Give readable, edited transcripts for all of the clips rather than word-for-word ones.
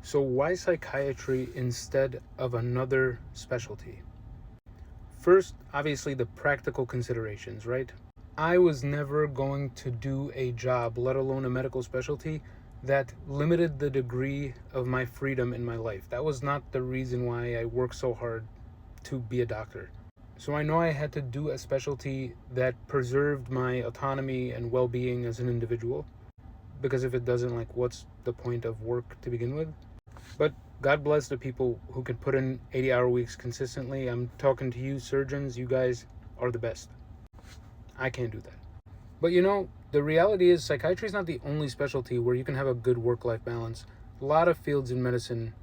So why psychiatry instead of another specialty? First, obviously the practical considerations, right? I was never going to do a job, let alone a medical specialty, that limited the degree of my freedom in my life. That was not the reason why I worked so hard to be a doctor. So I know I had to do a specialty that preserved my autonomy and well-being as an individual, because if it doesn't, like, what's the point of work to begin with? But God bless the people who can put in 80-hour weeks consistently. I'm talking to you surgeons, you guys are the best. I can't do that. But the reality is psychiatry is not the only specialty where you can have a good work-life balance. A lot of fields in medicine,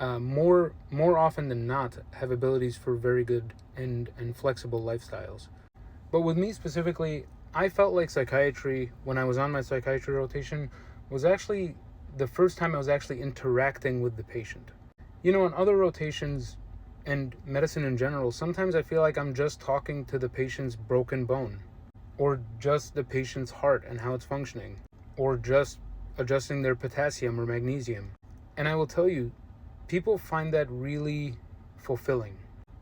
more often than not, have abilities for very good and flexible lifestyles. But with me specifically, I felt like psychiatry, when I was on my psychiatry rotation, was actually the first time I was actually interacting with the patient. On other rotations and medicine in general, sometimes I feel like I'm just talking to the patient's broken bone, or just the patient's heart and how it's functioning, or just adjusting their potassium or magnesium. And I will tell you, people find that really fulfilling.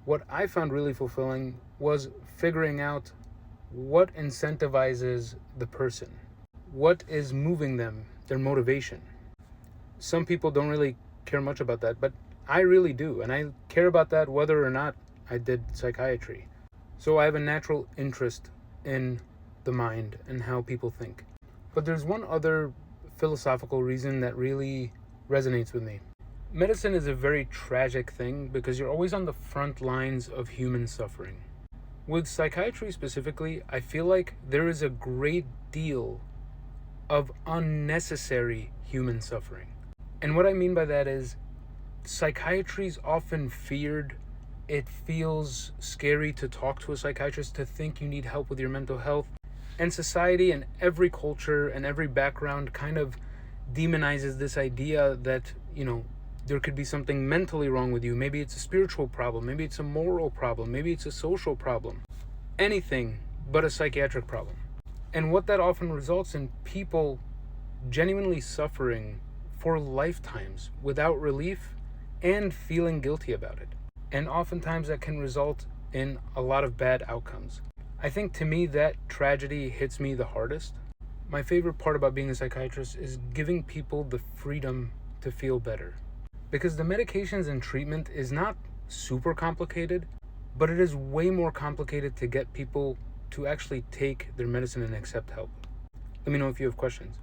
What I found really fulfilling was figuring out what incentivizes the person, what is moving them, their motivation. Some people don't really care much about that, but I really do, and I care about that whether or not I did psychiatry. So I have a natural interest in the mind and how people think. But there's one other philosophical reason that really resonates with me. Medicine is a very tragic thing because you're always on the front lines of human suffering. With psychiatry specifically, I feel like there is a great deal of unnecessary human suffering. And what I mean by that is, psychiatry is often feared. It feels scary to talk to a psychiatrist, to think you need help with your mental health. And society and every culture and every background kind of demonizes this idea that, there could be something mentally wrong with you. Maybe it's a spiritual problem. Maybe it's a moral problem. Maybe it's a social problem. Anything but a psychiatric problem. And what that often results in, people genuinely suffering for lifetimes without relief and feeling guilty about it. And oftentimes that can result in a lot of bad outcomes. I think to me that tragedy hits me the hardest. My favorite part about being a psychiatrist is giving people the freedom to feel better. Because the medications and treatment is not super complicated, but it is way more complicated to get people to actually take their medicine and accept help. Let me know if you have questions.